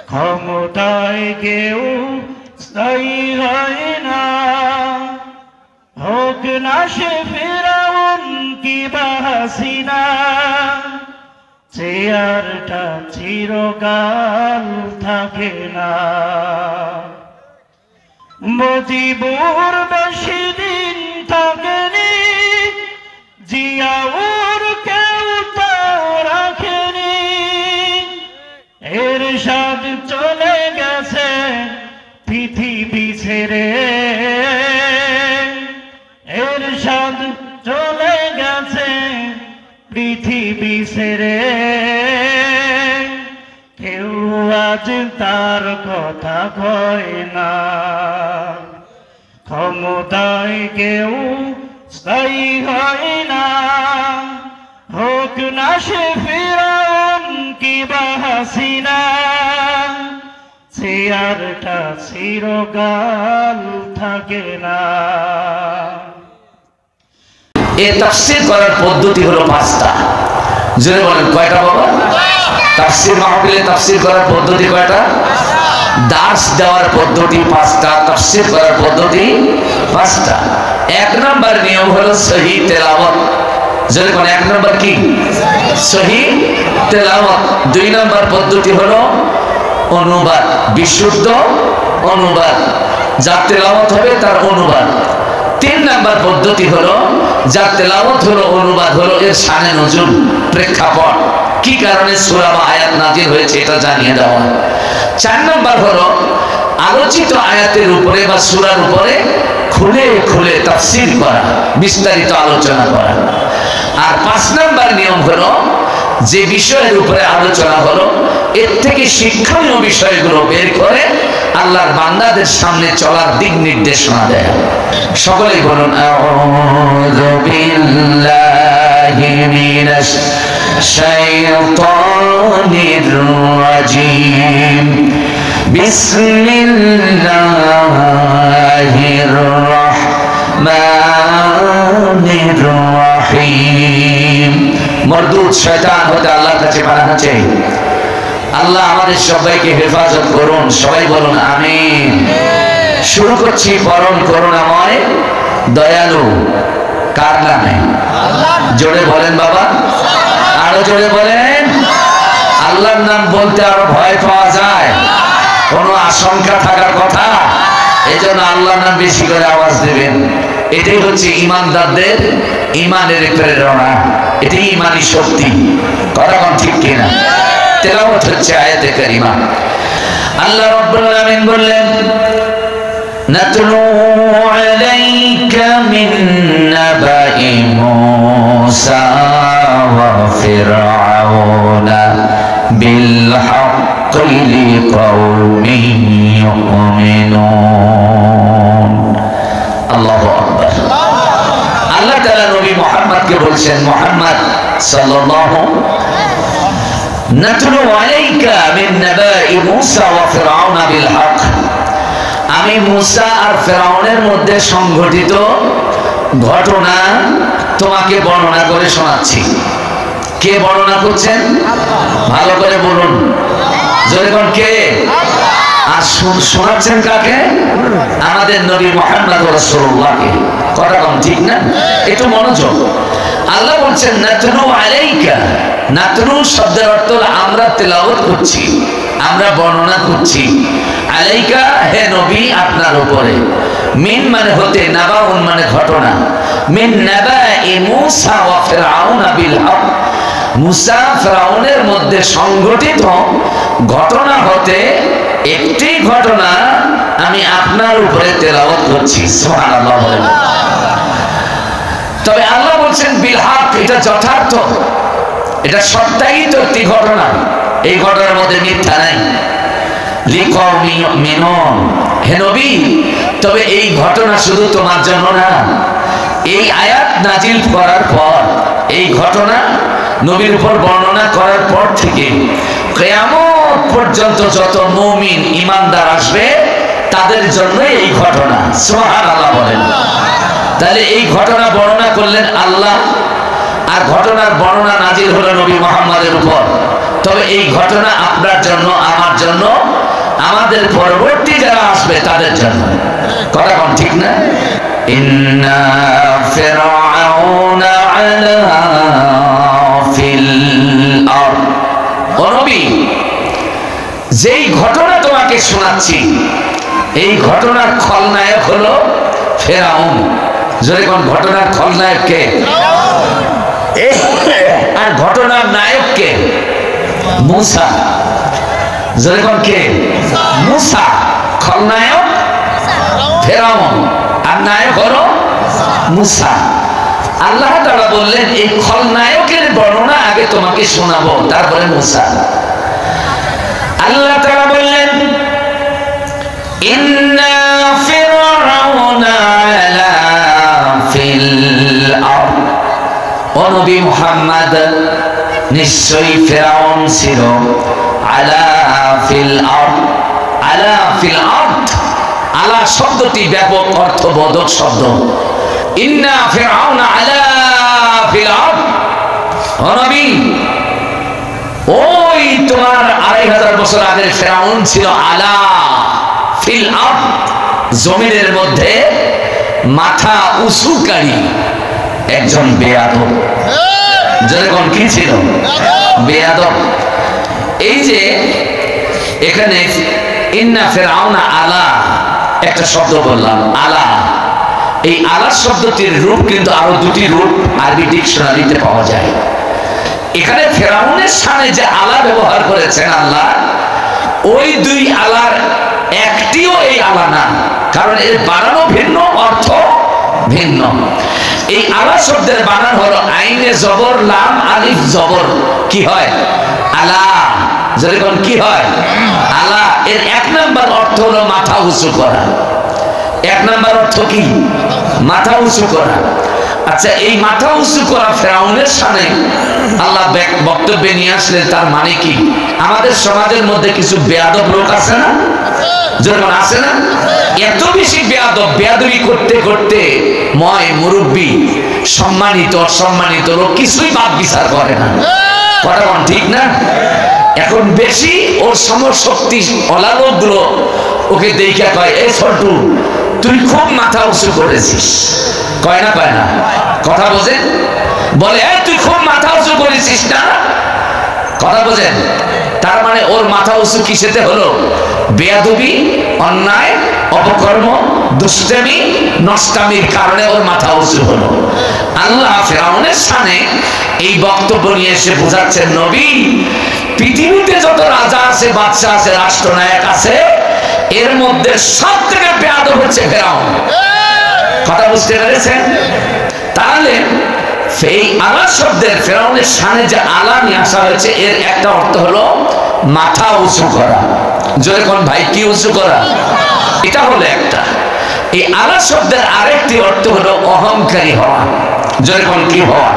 ক্ষমতায় কেউ স্থায়ী হয় না, হোক না সে ফিরাউন কিংবা হাসিনা, চেয়ারটা চিরকাল থাকে না। মুজিবুর বেশি দিন থাকেনি, জিয়াউর কেউ তা রাখেনি, এরশাদ চলে গেছে পৃথিবী ছেড়ে, এরশাদ চলে গেছে পৃথিবী ছেড়ে, কেউ আজ তার কথা কয় না। ক্ষমতায় কেউ স্থায়ী হয় না, হোক না সে ফিরাউন কিংবা হাসিনা, চেয়ারটা চিরকাল থাকে না। এই তাফসীর করার পদ্ধতি হলো 5টা। জোরে বলেন কয়টা বাবা? তাফসীর মাহফিলে তাফসীর করার পদ্ধতি কয়টা? দার্স দেওয়ার পদ্ধতি 5টা, তাফসীর করার পদ্ধতি 5টা। 1 নাম্বার নিয়ম হলো সহি তেলাওয়াত। জোরে বলেন 1 নাম্বার কি? সহি তেলাওয়াত। 2 নাম্বার পদ্ধতি হলো অনুবাদ, বিশুদ্ধ অনুবাদ, যা তেলাওয়াত হবে তার অনুবাদ। 3 নাম্বার পদ্ধতি হলো যা তেলাওয়াত হলো অনুবাদ হলো এর শানে নজুল, প্রেক্ষাপট, কি কারণে সূরা বা আয়াত নাজিল হয়েছে এটা জানিয়ে দেওয়া। 4 নাম্বার হলো আলোচিত আয়াতের উপরে বা সূরার উপরে খুলে খুলে তাফসীর করা, বিস্তারিত আলোচনা করা। আর 5 নাম্বার নিয়ম হলো যে বিষয়ের উপরে আলোচনা হলো এর থেকে শিক্ষণীয় বিষয়গুলো বের করে আল্লাহর বান্দাদের সামনে চলার দিক নির্দেশনা দেয়। সকলেই বলুন আউযু বিল্লাহি মিনাশ শাইতানির রাজীম, বিসমিল্লাহির রাহমানির রাহিম। মরদুদ শয়তান হতে আল্লাহর কাছে পানাহ চাই। আল্লাহ আমাদের সবাইকে হেফাজত করুন। সবাই বলুন আমিন। শুরু করছি পরম করুণাময় দয়ালু কার নামে? জোরে বলেন বাবা, আরো জোরে বলেন। আল্লাহর নাম বলতে আরো ভয় পাওয়া যায়, কোনো আশঙ্কা থাকার কথা। এই জন্য আল্লাহর নাম বেশি করে আওয়াজ দেবেন। এটাই হচ্ছে ইমানদারদের ইমানের প্রেরণা, এটাই ইমানি শক্তি। কথা কোন ঠিক কিনা? তেলাওয়াত হচ্ছে আয়াতে কারিমা। আল্লাহ রাব্বুল আলামিন বললেন নাতলু আলাইকা মিন নাবাই মূসা ওয়া ফিরআউনা বিল হাক্কি লিকাওমিন ইউমিনুন। আল্লাহু আকবার। আল্লাহ তাআলা নবী মুহাম্মদকে বলছেন, মুহাম্মদ সাল্লাল্লাহু নাতলু আলাইকা মিন নাবাই মূসা ওয়া ফিরআউনা বিল হক। আমি মূসা আর ফিরআউনের মধ্যে সংঘটিত ঘটনা তোমাকে বর্ণনা করে শোনাচ্ছি। কে বর্ণনা করছেন? ভালো করে বলুন, জোরে বলুন কে? আর শোনাচ্ছেন কাকে? আমাদের নবী মুহাম্মদ রাসূলুল্লাহকে। কথা কম ঠিক না? একটু মনোযোগ। আল্লাহ বলছেন নাতলু আলাইকা। নাতলু শব্দের অর্থ আমরা তেলাওয়াত করছি, আমরা বর্ণনা করছি। আলাইকা হে নবী আপনার উপরে। মিন মানে হতে, নাবাউন মানে ঘটনা। মিন নাবাই মূসা ওয়া ফিরআউনা বিল হক। মূসা ফিরআউনের মধ্যে সংঘটিত ঘটনা হতে একটি ঘটনা আমি আপনার উপরে তেলাওয়াত করছি। সুবহানাল্লাহ বলেন। তবে আল্লাহ বলছেন বিল হক, এটা যথার্থ, এটা সত্যায়িত একটি ঘটনা। এই ঘটনার মধ্যে মিথ্যা নাই। লিকাওমি ইউমিনুন, হে নবী তবে এই ঘটনা শুধু তোমার জন্য না। এই আয়াত নাজিল করার পর, এই ঘটনা নবীর উপর বর্ণনা করার পর থেকে কিয়ামত পর্যন্ত যত মুমিন ঈমানদার আসবে তাদের জন্য এই ঘটনা। সুবহানাল্লাহ বলেন। তাহলে এই ঘটনা বর্ণনা করলেন আল্লাহ, আর ঘটনার বর্ণনা নাজিল হলো নবী মুহাম্মদের উপর। তবে এই ঘটনা আপনার জন্য আমার জন্য আমাদের পরবর্তী যারা আসবে তাদের জন্য। কথা কোন ঠিক না? ইন্না ফিরআউনা আলা ফিল আরদ। ও নবী, যেই ঘটনা তোমাকে শোনাচ্ছি এই ঘটনার খলনায়ক হলো ফেরাউন। যদি কোন ঘটনার খলনায়ক কে? আর ঘটনার নায়ক কে? মুসা। যদি কোন কে? মুসা। খলনায়ক ফেরাউন আর নায়ক হলো মুসা। আল্লাহ তাআলা বললেন এই খলনায়কের বর্ণনা আগে তোমাকে শোনাবো, তারপরে মুসা। আল্লাহ তাআলা বললেন ইন্না ফিরআউনা আলা ফিল আরদ। ও নবী মুহাম্মদ, নিশ্চয়ই ফিরআউন ছিল আলা ফিল আরদ। আলা ফিল আরদ, আলা শব্দটি ব্যাপক অর্থবোধক শব্দ। ইন্না ফিরআউনা আলা ফিল আরদ। ও নবী, ওই তোমার 2500 বছর আগের ফেরাউন ছিল আলা ফিল আরদ, জমিনের মধ্যে মাথা উঁচুকারী একজন বেয়াদব। যেরকম কি ছিল? বেয়াদব। এই যে এখানে ইন্না ফিরআউনা আলা একটা শব্দ বললাম, আলা। এই আলা শব্দটির রূপ কিন্তু আরো দুটি রূপ আরবি ডিকশনারিতে পাওয়া যায়। এখানে ফেরাউনের সামনে যে আলা ব্যবহার করেছেন আল্লাহ, ওই দুই আলার একটিও এই আলা না, কারণ এর বানানো ভিন্ন, অর্থ ভিন্ন। এই আলা শব্দের বানান হলো আইনে জবর লাম আলিফ জবর, কি হয়? আলা। যেরকম কি হয়? আলা। এর এক নাম্বার অর্থ হলো মাথা উঁচু করা। এক নাম্বার অর্থ কি? মাথা উঁচু করা। আচ্ছা, এই মাথা উঁচু করা ফেরাউনের সামনে আল্লাহ বক্তব্যে নিয়ে আসলেন, তার মানে কি? আমাদের সমাজের মধ্যে কিছু বেয়াদব লোক আছে না? যেমন আছে না? এত বেশি বেয়াদব, বেয়াদবি করতে করতে ময় মুরব্বী সম্মানিত অসম্মানিত লোক কিছুই বাদ বিচার করে না। কথা বল ঠিক না? এখন বেশি ওর সমশক্তি ওলা লোকগুলো ওকে দেখে কয়, এই ছোটু তুই খুব মাথা উঁচু করেছিস। কয় না? কয় না? কথা বোঝেন? বলে তুই খুব মাথা উঁচু করেছিস না। কথা বোঝেন? তার মানে ওর মাথা উঁচু কিসেতে হলো? বেয়াদবি, অন্যায়, অপকর্ম, দুষ্টামি, নষ্টামির কারণে ওর মাথা উঁচু হলো। আল্লাহ ফেরাউনের সামনে এই বক্তব্য নিয়ে এসে বোঝাচ্ছেন, নবী, পৃথিবীতে যত রাজা আছে, বাদশা আছে, রাষ্ট্রনায়ক আছে, এর মধ্যে সব থেকে বেয়াদব হচ্ছে ফেরাউন। কথা বুঝতে পেরেছেন? তাহলে এই আলা শব্দের ফেরাউনের সামনে যে আলা নিয়ে আসা হয়েছে, এর একটা অর্থ হলো মাথা উঁচু করা। যেরকম ভাই কি উঁচু করা? এটা হলো একটা। এই আলা শব্দের আরেকটি অর্থ হলো অহংকারী হওয়া। যেরকম কি হওয়া?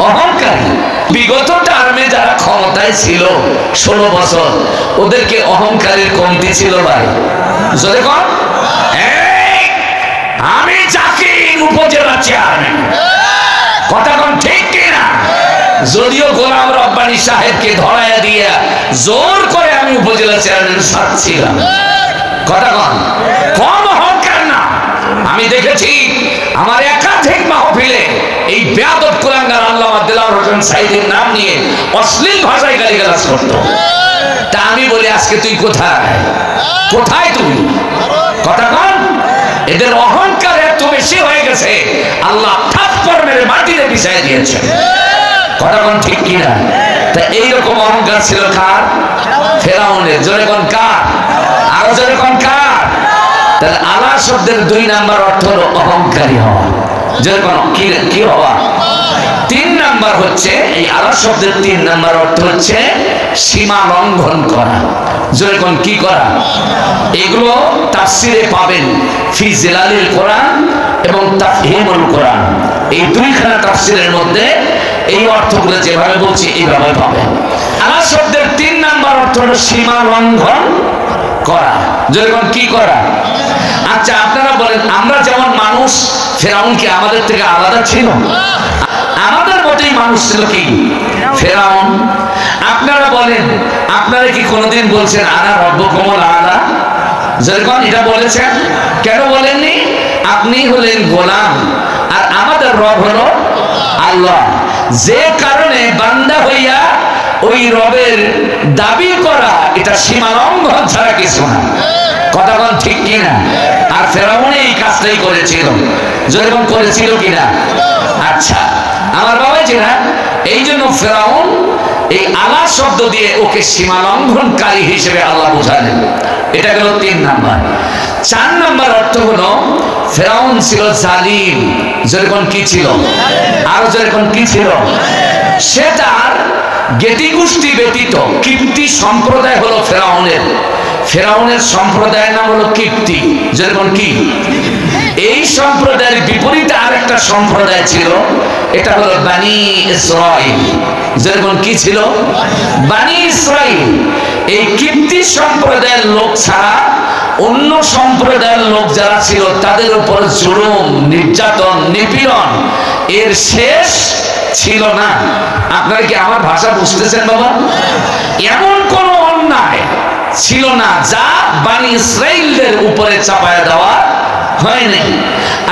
অহংকারী। বিগত টার্মে যারা ক্ষমতায় ছিল 16 বছর, ওদেরকে অহংকারীর কমতি ছিল ভাই। যেরকম আমি জাকির উপজেলা চেয়ারম্যান। কথা কোন ঠিক কিনা? যদিও গোলাম রব্বানী সাহেবকে ধরাইয়া দিয়ে জোর করে আমি উপজেলা চেয়ারম্যান সাজছিলাম। কথা কোন? কম অহংকার না। আমি দেখেছি আমার একাধিক মাহফিলে এই বেয়াদব কুলাঙ্গার আল্লামা দেলাওয়ার হোসেন সাইদের নাম নিয়ে অশ্লীল ভাষায় গালিগালাজ করতো। তা আমি বলি, আজকে তুই কোথায়? কোথায় তুমি? কথা কোন? এদের অহংকার এত বেশি হয়ে গেছে, আল্লাহ থাপ্পড় মেরে মাটিতে বিছায় দিয়েছে। কথা কোন ঠিক কিনা? তা এইরকম অহংকার ছিল কার? ফেরাউনের। জোরে কোন কার? আরো জোরে কোন কার? তাহলে আলা শব্দের 2 নাম্বার অর্থ হলো অহংকারী হওয়া। জোরে কোন কি হওয়া? 3 নাম্বার হচ্ছে এই আলা শব্দের 3 নাম্বার অর্থ হচ্ছে সীমা লঙ্ঘন করা। জোরে কোন কি করা? এগুলো তাফসিরে পাবেন, ফি জিলালিল কোরআন এবং তাফহিমুল কোরআন। এই 2খানা তাফসিরের মধ্যে এই অর্থগুলো যেভাবে বলছি এইভাবে পাবেন। আলা শব্দের 3 নাম্বার অর্থ হলো সীমা লঙ্ঘন করা। যেরকম কি করা? আচ্ছা আপনারা বলেন, আমরা যেমন মানুষ, ফেরাউন কি আমাদের থেকে আলাদা ছিল? আমাদের মতোই মানুষ ছিল কি ফেরাউন। আপনারা বলেন, আপনারা কি কোনোদিন বলছেন আনা রব্বুকুমুল আলা? যখন এটা বলেছেন, কেন বলেননি? আপনি হলেন গোলাম আর আমাদের রব হলো আল্লাহ। যে কারণে বান্দা হইয়া ওই রবের দাবি করা এটা সীমা লঙ্ঘন ছাড়া কিছু না। কথা বল ঠিক কিনা? আর ফেরাউন এই কাজটাই করেছিল, যেরকম করেছিল কিনা? আচ্ছা আমার বাবাজিরা, এই জন্য ফেরাউন এই আলা শব্দ দিয়ে ওকে সীমা লঙ্ঘনকারী হিসেবে আল্লাহ বোঝালেন। এটা গেল 3 নাম্বার। 4 নাম্বার অর্থ হলো ফেরাউন ছিল জালিম। যেরকম কি ছিল? আরো যেরকম কি ছিল? সে তার জ্ঞাতি গোষ্ঠী ব্যতীত কিপ্তি সম্প্রদায় হলো ফেরাউনের। ফেরাউনের সম্প্রদায়ের নাম হলো কিপ্তি। যেরকম কি? এই সম্প্রদায়ের বিপরীতে আরেকটা সম্প্রদায় ছিল, এটা হলো বানি ইসরাইল। যেরকম কি ছিল? বানি ইসরাইল। এই কিপ্তি সম্প্রদায়ের লোক ছাড়া অন্য সম্প্রদায়ের লোক যারা ছিল তাদের উপর জুলুম, নির্যাতন, নিপীড়ন এর শেষ ছিল না। আপনারা কি আমার ভাষা বুঝতেছেন বাবা? এমন কোন অন্যায় ছিল না যা বানি ইসরাইলদের উপরে চাপায়া দেওয়া হয়নি।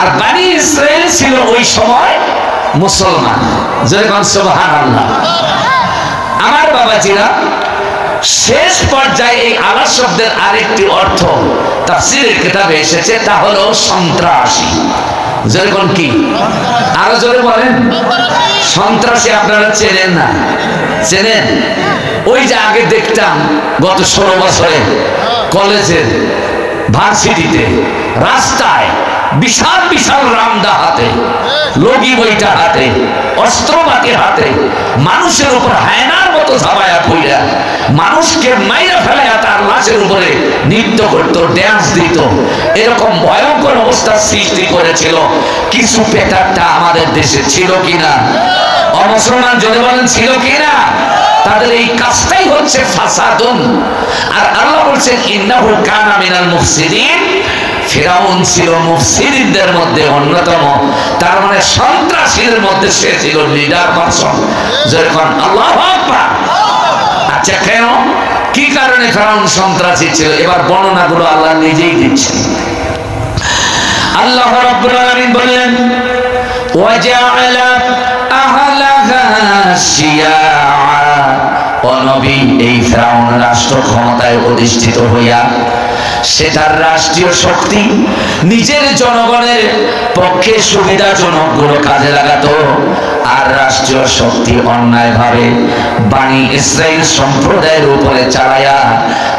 আর বানি ইসরাইল ছিল ওই সময় মুসলমান। যেরকম সুবহানাল্লাহ। আমার বাবাজিরা, শেষ পর্যায়ে এই আলা শব্দের আরেকটি অর্থ তাফসীরের কিতাবে এসেছে, তা হলো সন্ত্রাসী। যেরকম কি? আরো জোরে বলেন। সন্ত্রাসী আপনারা চেনেন না? চেনেন? ওই যে আগে দেখতাম গত 16 বছরে কলেজের ভার্সিটিতে রাস্তায় বিশাল বিশাল রামদা হাতে, লগি বইটা হাতে, অস্ত্রপাতি হাতে, মানুষের উপর হায়নার মতো ঝাপায়া পইরা মানুষকে মাইরা ফেলাইয়া তার লাশের উপরে নৃত্য করত, ড্যান্স দিত। এরকম ভয়ঙ্কর অবস্থার সৃষ্টি করেছিল। কিছু পেটারটা আমাদের দেশে ছিল কিনা? অমুসলমান জোরে বলেন ছিল কিনা? তাদের এই কাজটাই হচ্ছে ফাসাদুন। আর আল্লাহ বলছেন ইন্নাহু কানা মিনাল মুফসিদিন। ফিরাউন ছিল মুফসিদদের মধ্যে অন্যতম, তার মানে সন্ত্রাসীদের মধ্যে সে ছিল লিডার পারসন। যখন আল্লাহু আকবার। আচ্ছা কেন, কি কারণে ফিরাউন সন্ত্রাসী ছিল? এবার বর্ণনাগুলো আল্লাহ নিজেই দিচ্ছেন। আল্লাহ রাব্বুল আলামিন বলেন ওয়াজআলা আহলাহা শিয়াআ। ও নবী, এই ফিরাউন রাষ্ট্র ক্ষমতায় অধিষ্ঠিত হইয়া সে তার রাষ্ট্রীয় শক্তি নিজের জনগণের পক্ষে সুবিধাজনক গুলো কাজে লাগাতো, আর রাষ্ট্রীয় শক্তি অন্যায়ভাবে বানি ইসরাইল সম্প্রদায়ের উপরে চালায়া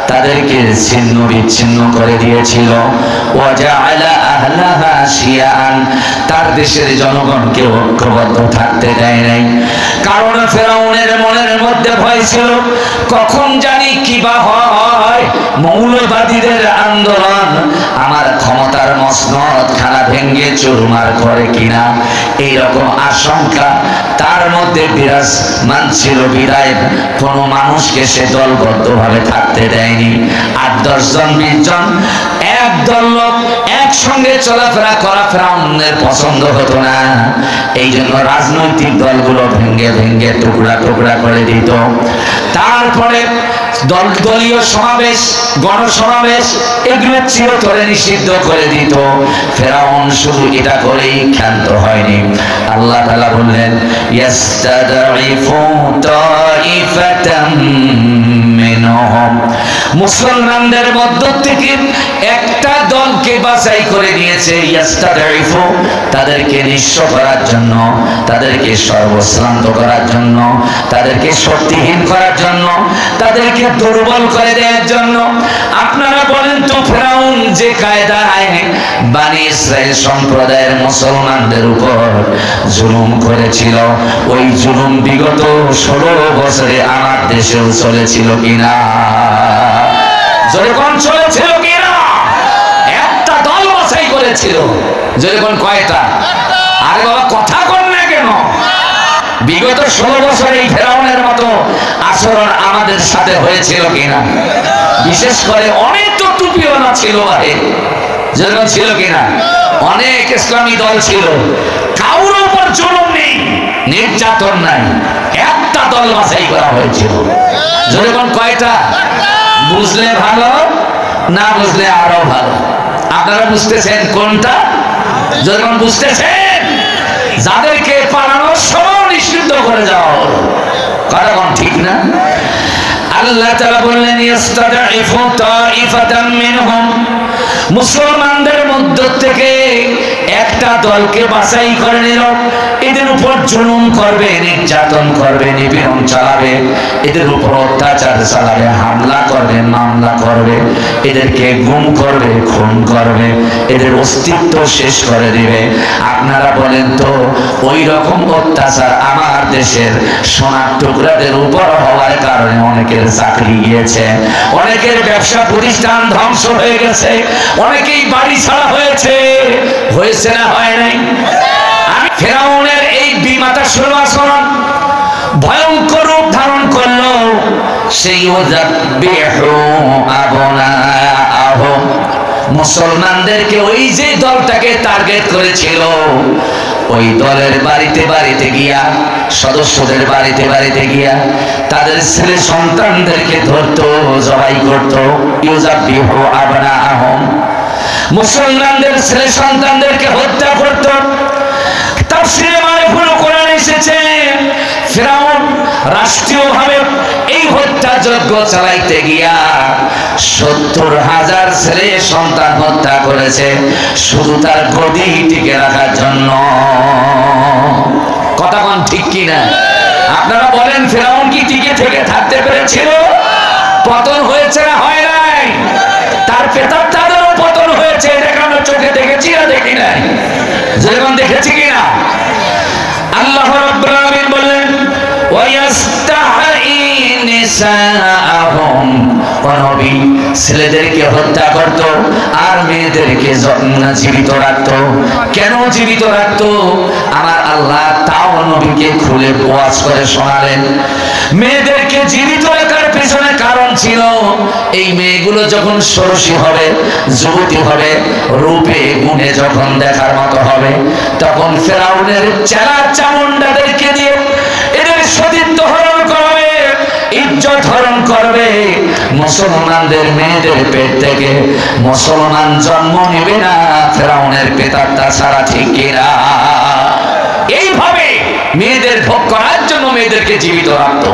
তাদেরকে ছিন্ন বিচ্ছিন্ন করে দিয়েছিল। ওয়াজআলা আহলাহা শিয়াআন, তার দেশের জনগণকে ঐক্যবদ্ধ থাকতে দেয় নাই। কারণ ফেরাউনের মনের মধ্যে ভয় ছিল, কখন জানি কি বা হয়, মৌলবাদীদের আন্দোলন আমার ক্ষমতার মসনদ খানা ভেঙ্গে চুরমার করে কিনা, এইরকম আশঙ্কা তার মধ্যে বিরাজমান ছিল। বিদায় কোন মানুষকে সে দলবদ্ধভাবে থাকতে দেয়নি। 8-10 জন 20 জন একদল লোক একসঙ্গে চলাফেরা করা ফেরাউনের পছন্দ হতো না। এই জন্য রাজনৈতিক দলগুলো ভেঙ্গে ভেঙ্গে টুকরা টুকরা করে দিত। তারপরে দলীয় সমাবেশ, গণসমাবেশ এগুলো চিরতরে নিষিদ্ধ করে দিত। ফেরাউন শুধু এটা করেই ক্ষান্ত হয়নি। আল্লাহ তাআলা বললেন ইয়াস্তাদঈফু তাইফাতাম মিনহুম, মুসলমানদের মধ্য থেকে একটা দলকে বাছাই করে নিয়েছে। ইয়াস্তাদঈফু, তাদেরকে নিঃস্ব করার জন্য, তাদেরকে সর্বশ্রান্ত করার জন্য, তাদেরকে শক্তিহীন করার জন্য, তাদেরকে দুর্বল করে দেওয়ার জন্য। আপনারা বলেন তো ফেরাউন যে কায়দায় বানি ইসরাইল সম্প্রদায়ের মুসলমানদের উপর জুলুম করেছিল, ওই জুলুম বিগত 16 বছরে আমার দেশেও চলেছিল কিনা? যখন চলেছিল কিনা? একটা দল বাছাই করেছিল। যখন কয়টা? আরে বাবা কথা কন না কেন? বিগত 16 বছরে এই ফেরাউনের মতো আচরণ আমাদের সাথে হয়েছিল কিনা? বিশেষ করে অনেক তো টুপিওয়ালা ছিল, আরে যেন ছিল কিনা? অনেক ইসলামী দল ছিল, কারোর উপর জুলুম নেই, নির্যাতন নাই, একটা দল বাছাই করা হয়েছিল। যখন কয়টা? বুঝলে ভালো, না বুঝলে আরো ভালো। আপনারা বুঝতেছেন কোনটা? যখন বুঝতেছেন যাদেরকে পালানোর সময় নিষিদ্ধ করে যাওয়া হলো, কারণ ঠিক না? আল্লাহ তাআলা বললেন ইস্তাদঈফু তাইফাতাম মিনহুম, মুসলমানদের মধ্য থেকে একটা দলকে বাছাই করে নিল, এদের উপর জুলুম করবে, নির্যাতন করবে, নিপীড়ন চালাবে, এদের উপর অত্যাচার চালাবে, হামলা করবে, মামলা করবে, এদেরকে গুম করবে, খুন করবে, এদের অস্তিত্ব শেষ করে দিবে। আপনারা বলেন তো ওই রকম অত্যাচার আমার দেশের সোনার টুকরাদের উপর হওয়ার কারণে অনেকের চাকরি গিয়েছে, অনেকের ব্যবসা প্রতিষ্ঠান ধ্বংস হয়ে গেছে, অনেকেই বাড়ি ছাড়া হয়েছে, হয়েছে না হয় নাই? আমি ফেরাউনের এই বিমাতা আচরণ ভয়ঙ্কর রূপ ধারণ করলো। সেই মুসলমানদেরকে ওই যে দলটাকে টার্গেট করেছিল, ওই দলের বাড়িতে বাড়িতে গিয়া, সদস্যদের বাড়িতে বাড়িতে গিয়া তাদের ছেলে সন্তানদেরকে ধরতো, জবাই করতো। ইউযাবিহু আবনাআহুম, মুসলমানদের ছেলে সন্তানদেরকে হত্যা করত। তাফসীরে মারিফুল কোরআন এসেছে ফিরআউন রাষ্ট্রীয়ভাবে এই হত্যাযজ্ঞ চালাইতে গিয়া ৭০,০০০ ছেলে সন্তান হত্যা করেছে শুধু তার গদি টিকে রাখার জন্য। কথা কোন ঠিক কিনা? আপনারা বলেন ফিরআউন কি টিকে থেকে থাকতে পেরেছিল? পতন হয়েছে না হয় নাই? তার প্রেতাত্মাদেরও পতন হয়েছে, এটা আমরা চোখে দেখেছি না দেখি নাই? যেমন দেখেছি কিনা? আল্লাহ রাব্বুল আলামিন বললেন ওয়ায়াস্তাহি নিসাআহুম, নবী ছেলেদেরকে হত্যা করত আর মেয়েদেরকে জীবিত রাখত। কেন জীবিত রাখত? আমার আল্লাহ তাও নবীকে খুলে ওয়াজ করে শোনালেন। মেয়েদেরকে জীবিত রাখার পেছনে কারণ ছিল, এই মেয়েগুলো যখন ষোড়শী হবে, যুবতী হবে, রূপে গুণে যখন দেখার মতো হবে, তখন ফেরাউনের চেলা চামুন্ডাদেরকে দিয়ে এদের সতীত্ব হরণ করবে, ইজ্জত হরণ করবে। মুসলমানদের মেয়েদের পেট থেকে মুসলমান জন্ম নেবে না ফেরাউনের প্রেতাত্মা ছাড়া, ঠিক কিনা? এইভাবে মেয়েদের ভোগ করার জন্য মেয়েদেরকে জীবিত রাখত।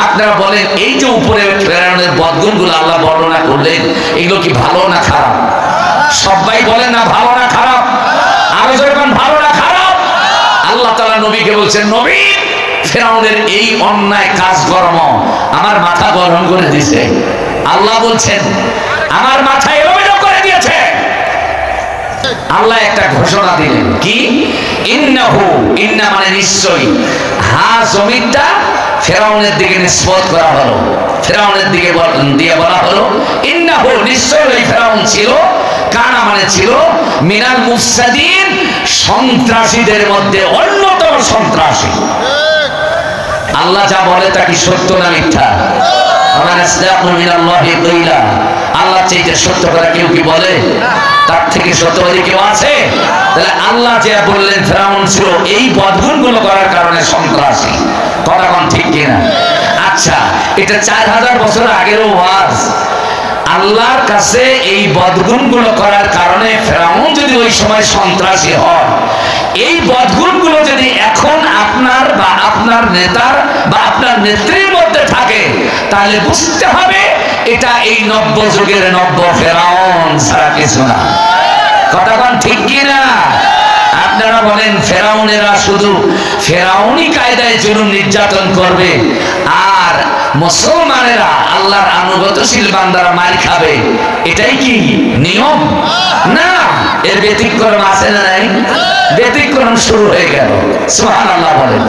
আপনারা বলেন এই যে উপরে ফেরাউনের বদগুণগুলো আল্লাহ বর্ণনা করলেন, এগুলো কি ভালো না খারাপ? সবাই বলেন না ভালো না খারাপ? আরো যখন ভালো না খারাপ? আল্লাহ তাআলা নবীকে বলছেন, নবী ফেরাউনের এই অন্যায় কাজকর্ম আমার মাথা গরম করে দিয়েছে। আল্লাহ বলছেন আমার মাথা এলোমেলো করে দিয়েছে। আল্লাহ একটা ঘোষণা দিলেন, কি? ইন্নাহু, ইন্না মানে নিশ্চয়ই, হা জমিনটা ফেরাউনের দিকে নিসবত করা হলো, ফেরাউনের দিকে দিয়ে বলা হলো ইন্নাহু, নিশ্চয়ই ওই ফেরাউন ছিল, কানা মানে ছিল, মিনাল মুফসাদিন, সন্ত্রাসীদের মধ্যে অন্যতম সন্ত্রাসী। আল্লাহ যা বলে তা কি সত্য না মিথ্যা? আল্লাহ চাইতে সত্য করে কেউ কি বলে? তার থেকে সত্যবাদী কেউ আছে? তাহলে আল্লাহ যা বললেন ফেরাউন ছিল এই বদগুণগুলো করার কারণে সন্ত্রাসী। কথা কোন ঠিক কিনা? আচ্ছা, এটা ৪০০০ বছর আগেরও ওয়াজ। আল্লাহর কাছে এই বদগুণগুলো করার কারণে ফেরাউন যদি ওই সময় সন্ত্রাসী হয়, এই বদগুণগুলো যদি এখন আপনার বা আপনার নেতার বা আপনার নেত্রীর মধ্যে থাকে, তাহলে বুঝতে হবে এটা এই নব্য যুগের নব্য ফেরাউন ছাড়া কিছু না। কথা কোন ঠিক কিনা? আপনারা বলেন ফেরাউনেরা শুধু ফেরাউনি কায়দায় জুলুম নির্যাতন করবে আর মুসলমানেরা আল্লাহর আনুগত্যশীল বান্দারা মার খাবে, এটাই কি নিয়ম? না, এর ব্যতিক্রম আছে না নাই? ব্যতিক্রম শুরু হয়ে গেল। সুবহানাল্লাহ বলেন।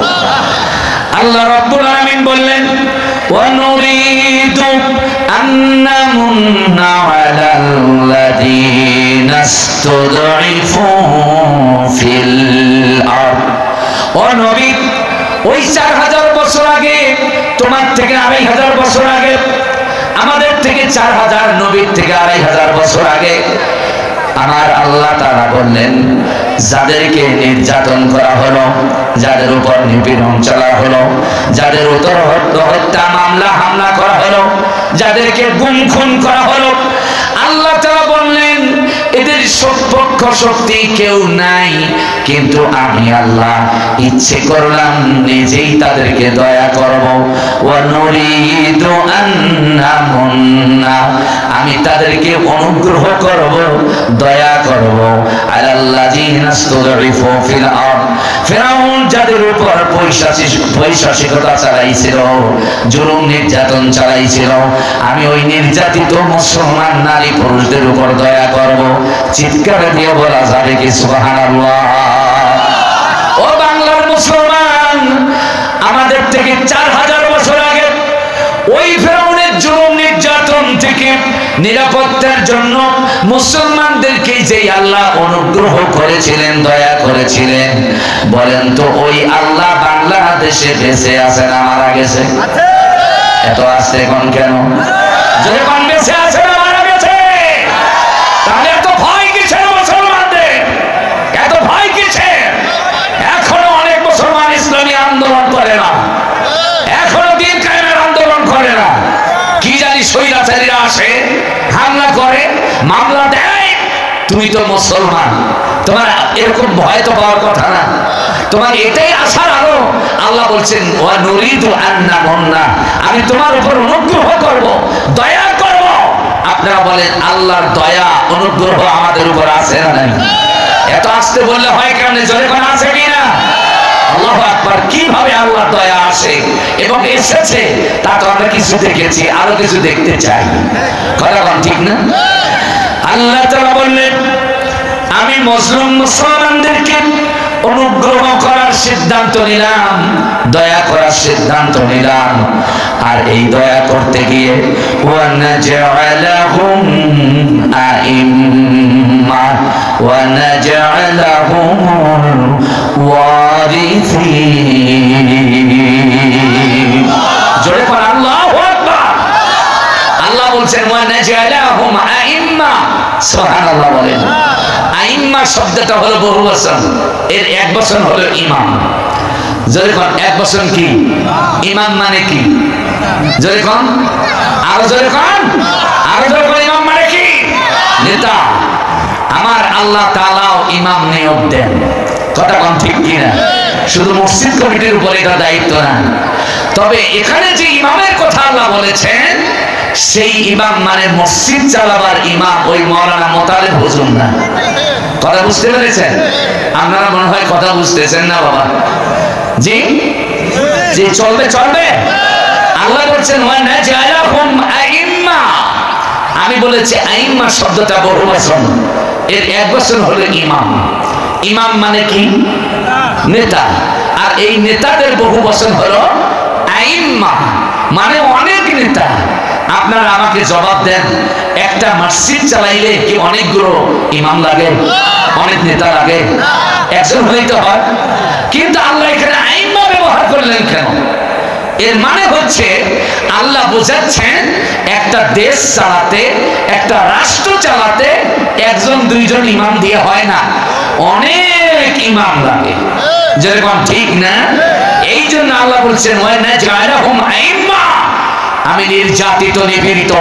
আল্লাহ রাব্বুল আলামিন বললেন ওয়ানুরিদু আন্নামুন্না আলাল্লাযীনা ইসতুদঈফু ফিল আরদ। ও নবী, ওই ৪০০০ বছর আগে, তোমার থেকে ২৫০০ বছর আগে, আমাদের থেকে ৪০০০, নবীর থেকে ২৫০০ বছর আগে আমার আল্লাহ তাআলা বললেন, যাদেরকে নির্যাতন করা হলো, যাদের উপর নিপীড়ন চলা হলো, যাদের উপর হত্যা মামলা হামলা করা হলো, যাদেরকে গুম খুন করা হলো, আল্লাহ তাআলা বললেন এদের পক্ষ শক্তি কেউ নাই, কিন্তু আমি আল্লাহ ইচ্ছে করলাম নিজেই তাদেরকে দয়া করব। ওয়া নুরিদু আন্নামুন্না, আমি তাদেরকে অনুগ্রহ করব, দয়া করব। আলাল্লাযিনা ইসতুযইফু ফিল আরদ, ফিরাউন যাদের উপর পৈশাচিকতা চালাইছিল, জুলুম নির্যাতন চালাইছিল, আমি ওই নির্যাতিত মুসলমান নারী পুরুষদের উপর দয়া করব। চিৎকার দিয়ে বলা যাবে কি সুবহানাল্লাহ? ও বাংলার মুসলমান, আমাদের থেকে 4000 বছর আগে ওই ফেরাউনের জুলুম নির্যাতন থেকে নিরাপত্তার জন্য মুসলমানদেরকে যে আল্লাহ অনুগ্রহ করেছিলেন, দয়া করেছিলেন, বলেন তো ওই আল্লাহ বাংলাদেশে বেঁচে আছে না মারা গেছে? এত আসতে কোন কেন? যখন বেঁচে আছে না মারা গেছে? তাহলে এত ভয় কিসের মুসলমানদের? এত ভয় কিসের? এখনো অনেক মুসলমান ইসলামী আন্দোলন করে না, এখনো দিন কায়েমের আন্দোলন করে না। কি জানি স্বৈরাচারীরা আসে, হামলা করে, মামলা দেয়। তুমি তো মুসলমান, তোমার এরকম ভয় তো পাওয়ার কথা না, তোমার এটাই আশার আলো। আল্লাহ বলছেন ওয়া নুরিদু আন্নামুন্না, আমি তোমার উপর অনুগ্রহ করব, দয়া করব। আপনারা বলেন আল্লাহর দয়া অনুগ্রহ আমাদের উপর আছে না নাই? এত আসতে বললে হয় কেমনে? জোরে কোন আছে কিনা? আল্লাহু আকবার। কিভাবে আল্লাহর দয়া আসে এবং এসেছে তা তো আমরা কিছু দেখেছি, আরো কিছু দেখতে চাই। কথা বল ঠিক না? আল্লাহ তাআলা বললেন আমি মুসলিম মুসলমানদেরকে অনুগ্রহ করার সিদ্ধান্ত নিলাম, দয়া করার সিদ্ধান্ত নিলাম। আর এই দয়া করতে গিয়ে ওয়া নাজআলাহুম আইম্মা ওয়া নাজআলাহুম ওয়ারিসিন। জোরে পড় আল্লাহু আকবার। আল্লাহ বলছেন ওয়া নাজআলাহুম আইম্মা, সুবহানাল্লাহ বলেন। আইম্মা শব্দটা হলো বহুবচন, এর এক বচন হলো ইমাম। জোরে কোন এক বচন কি? ইমাম মানে কি? জোরে কোন, আরো জোরে কোন, আরো জোরে কোন। ইমাম মানে কি? নেতা। আমার আল্লাহ তাআলাও ইমাম নিয়োগ দেন। কথা কোন ঠিক কিনা? শুধু মসজিদ কমিটির উপর এটা দায়িত্ব না, তবে এখানে যে ইমামের কথা আল্লাহ বলেছেন সেই ইমাম মানে মসজিদ চালাবার ইমাম ওই মাওলানা মোতালেব হুজুর না। কথা বুঝতে পেরেছেন? আপনারা মনে হয় কথা বুঝতেছেন না বাবা। জি জি, চলবে চলবে। আল্লাহ বলছেন ওয়া নাজআলাহুম আইম্মা, আমি বলেছি আইম্মা শব্দটা বহুবচন, এর এক বচন হলো ইমাম। ইমাম মানে কি? নেতা। আর এই নেতাদের বহুবচন হলো আইম্মা, মানে অনেক নেতা। আপনারা আমাকে জবাব দেন, একটা মসজিদ চালাইলে কি অনেকগুলো ইমাম লাগে, অনেক নেতা লাগে? একজন হইতে হয়। কিন্তু আল্লাহ এখানে আইম্মা ব্যবহার করলেন কেন? এর মানে হচ্ছে আল্লাহ বোঝাচ্ছেন একটা দেশ চালাতে, একটা রাষ্ট্র চালাতে একজন দুইজন ইমাম দিয়ে হয় না, অনেক ইমাম লাগে। যেরকম ঠিক না? এই জন্য আল্লাহ বলছেন ওয়া নাজআলাহুম আইম্মা, আমি নির্যাতিত, নিপীড়িত,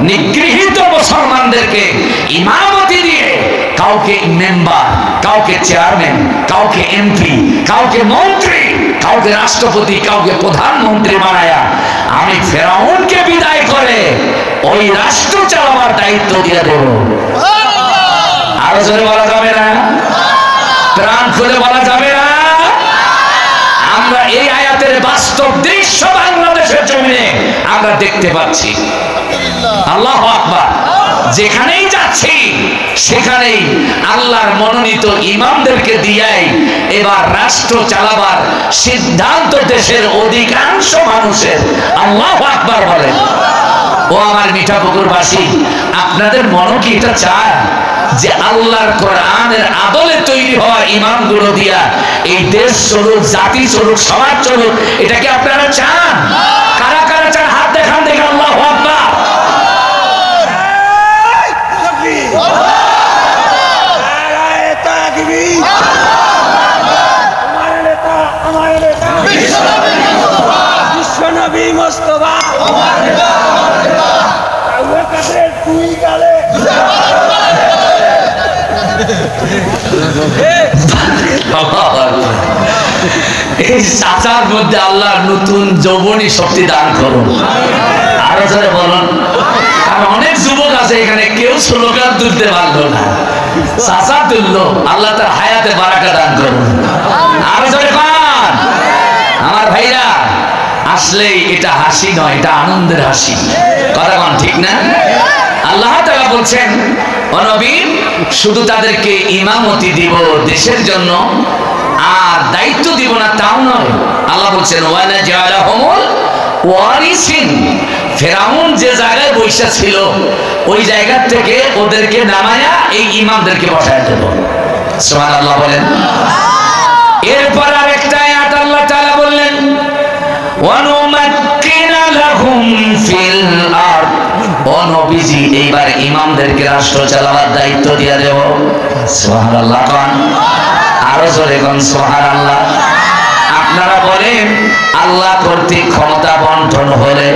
নিগৃহীত মুসলমানদেরকে ইমামতি দিয়ে কাউকে মেম্বার, কাউকে চেয়ারম্যান, কাউকে এমপি, কাউকে মন্ত্রী, কাউকে রাষ্ট্রপতি, কাউকে প্রধানমন্ত্রী বানায়া আমি ফেরাউনকে বিদায় করে ওই রাষ্ট্র চালাবার দায়িত্ব দিয়ে দেব। আরো জোরে বলা যাবে না? প্রাণ খুলে বলা যাবে না? আমরা এই আয়াতের বাস্তব দৃশ্য বাংলাদেশের জমিনে আমরা দেখতে পাচ্ছি। আল্লাহু আকবার। যেখানেই যাচ্ছি সেখানেই আল্লাহর মনোনীত ইমামদেরকে দিয়াই এবার রাষ্ট্র চালাবার সিদ্ধান্ত দেশের অধিকাংশ মানুষের। আল্লাহু আকবার বলেন। ও আমার মিঠাপুকুরবাসী, আপনাদের মনও কি এটা চায় যে আল্লাহর কোরআনের আদলে তৈরি হওয়া ইমামগুলো দিয়া এই দেশ চলুক, জাতি চলুক, সমাজ চলুক? এটা কি আপনারা চান? কারা কারা চান হাত দেখান দেখে। আল্লাহু আকবার। এই চাচার মধ্যে আল্লাহ নতুন যৌবনী শক্তি দান করুন। আরো জোরে বলুন। কারণ অনেক যুবক আছে এখানে, কেউ স্লোগান তুলতে পারলো না, চাচা তুললো। আল্লাহ তার হায়াতে বারাকা দান করুন। আরো জোরে বলুন। আমার ভাইরা, আসলেই এটা হাসি নয়, এটা আনন্দের হাসি। কথা বল, ঠিক না? আল্লাহ তাআলা বলছেন, ও নবী, শুধু তাদেরকে ইমামতি দিব দেশের জন্য, আর দায়িত্ব দিব না তাও নয়। আল্লাহ বলছেন, ওয়ালা জালাহুমুল ওয়ারিসিন। ফেরাউন যে জায়গায় বৈশা ছিল ওই জায়গা থেকে ওদেরকে নামায়া এই ইমামদেরকে বসায় দেব। সুবহানাল্লাহ বলেন। এরপর আরেকটা আয়াত আল্লাহ তাআলা বললেন, ওয়ানুমাক্কিনা লাহুম ফিল আরদ। ও নবীজি, এইবার ইমামদেরকে রাষ্ট্র চালাবার দায়িত্ব দিয়ে দেব। সুবহানাল্লাহ কোন। আরো জোরে কোন সুবহানাল্লাহ। আপনারা বলেন, আল্লাহ কর্তৃক ক্ষমতা বন্টন হলে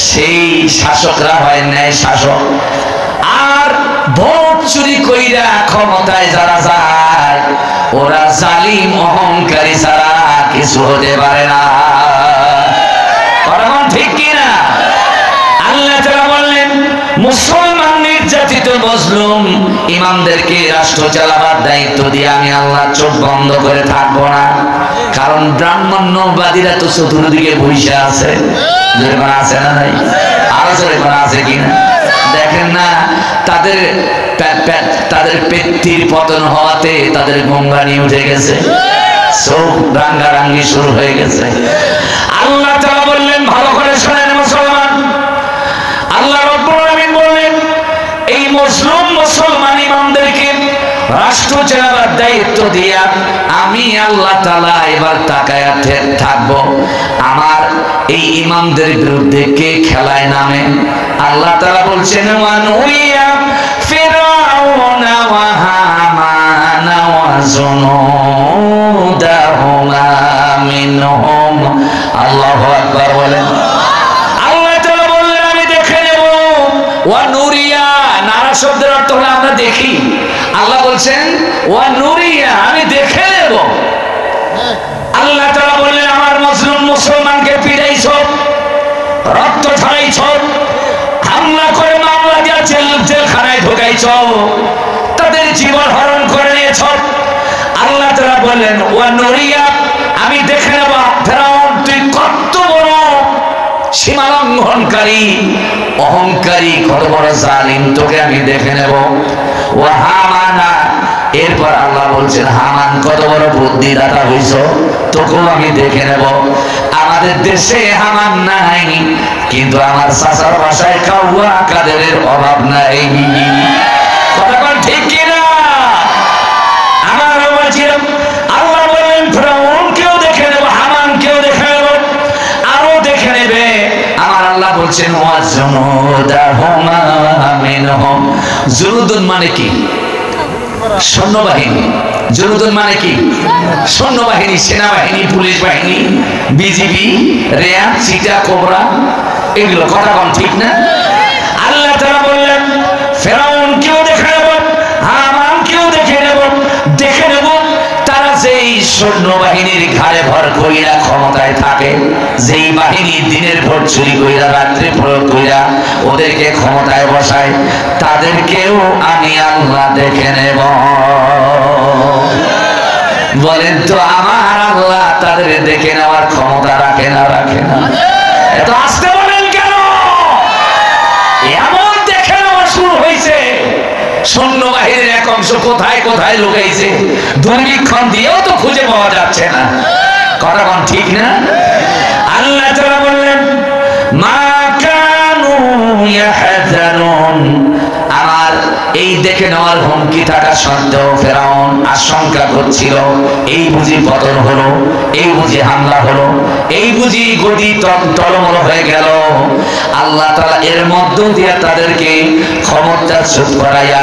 সেই শাসকরা হয় ন্যায় শাসক, আর ভোট চুরি কইরা ক্ষমতায় যারা যায় ওরা জালিম অহংকারী ছাড়া কিছু হতে পারে না। ঠিক কিনা? আল্লাহ তাআলা বললেন, মুসলমান নির্যাতিত মজলুম ইমামদেরকে রাষ্ট্র চালাবার দায়িত্ব দিয়ে আমি আল্লাহ চোখ বন্ধ করে থাকবো না। কারণ ব্রাহ্মণ্যবাদীরা তো চতুর্দিকে বসে আছে, যেরকম আছে না নাই? আরো যেরকম আছে কিনা দেখেন না, তাদের পেট্টির পতন হওয়াতে তাদের গঙ্গানি উঠে গেছে, চোখ রাঙ্গারাঙ্গি শুরু হয়ে গেছে। আল্লাহ তাআলা বললেন, ভালো করে শোনেন মুসলমান, আল্লাহ রাব্বুল আলামিন বললেন, এই মুসলমান ইমামদেরকে রাষ্ট্র চালাবার দায়িত্ব দিয়া আমি আল্লাহ তাআলা এবার তাকায়া থাকবো আমার এই ইমামদের বিরুদ্ধে কে খেলায় নামে। আল্লাহ তাআলা বলছেন, ওয়ানুইয়া ফিরআউনা ওয়া হামানা ওয়া জুনুদাহুমা মিনহুম। আল্লাহু আকবার বলেন। আল্লাহ তাআলা বললেন, আমি দেখে নেব। ওয়া নুরিয়া, নারা শব্দের অর্থ হলো আমরা দেখি। আল্লাহ বলছেন, ওয়া নুরিয়া, আমি দেখে নেব। আল্লাহ তাআলা বললেন, আমার মুসলিম মুসলমানকে পিটাইছ, রক্ত ঝরাইছ, হামলা করে মামলা দিয়া জেলখানায় ঢোকাইছ, তাদের জীবন হরণ করে নিয়েছ। আল্লাহ তাআলা বললেন, ওয়া নুরিয়া, আমি দেখে নেব ফেরাউন তুই কত বড় সীমা লঙ্ঘনকারী, অহংকারী, কত বড় জালিম, তোকে আমি দেখে নেব। ওয়া হামানা, এরপর আল্লাহ বলছেন, হামান কত বড় বুদ্ধিদাতা হইছ, তোকেও আমি দেখে নেব। আমাদের দেশে হামান নাই, কিন্তু আমার চাচার বাসায় কাউয়া কাদেরের অভাব নাই। কথা বল, ঠিক কিনা? আমার আল্লাহ বললেন, ফেরাউনকেও দেখে নেব, হামানকেও দেখে নেব, আরো দেখে নেবে। আমার আল্লাহ বলছেন, ওয়া জুনুদাহুমা মিনহুম। জুনুদুন মানে কি? সৈন্যবাহিনী। জুনুদুন মানে কি? সৈন্যবাহিনী, সেনাবাহিনী, পুলিশ বাহিনী, বিজিবি, র্যাব, চিটা, কোবরা, এগুলো। কথা বল, ঠিক না? আল্লাহ তাআলা বললেন, ফেরাউনকেও দেখে নেব, হামানকেও দেখে নেব, দেখে নেব তারা যেই সৈন্যবাহিনীর ঘাড়ে ভর কইরা ক্ষমতায় থাকে, যেই বাহিনী দিনের ভোর চুরি কইরা রাত্রে প্রয়োগ কইরা ওদেরকে ক্ষমতায় বসায়, তাদেরকেও আমি আল্লাহ দেখে নেব। বলেন তো, আমার আল্লাহ তাদের দেখে নেওয়ার ক্ষমতা রাখে না? রাখে না? এত আসতে বলেন কেন? এমন দেখে নেওয়া শুরু হয়েছে, সৈন্যবাহিনীর এক অংশ কোথায় কোথায় লুকাইছে, দুর্ভিক্ষণ দিয়েও তো খুঁজে পাওয়া যাচ্ছে না। কথা বল, ঠিক না? আল্লাহ তাআলা বললেন, মা কানু ইয়াহজানুন। আমার এই দেখে নেওয়ার হুমকি থাকা সত্ত্বেও ফেরাউন আশঙ্কা করছিল, এই বুঝি পতন হলো, এই বুঝি হামলা হলো, এই বুঝি গদি টলমল হয়ে গেল। আল্লাহ তাআলা এর মধ্য দিয়ে তাদেরকে ক্ষমতাচ্যুত করাইয়া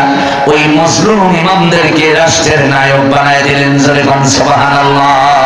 ওই মজলুম ইমামদেরকে রাষ্ট্রের নায়ক বানায় দিলেন। জোরে বলেন সুবহানাল্লাহ।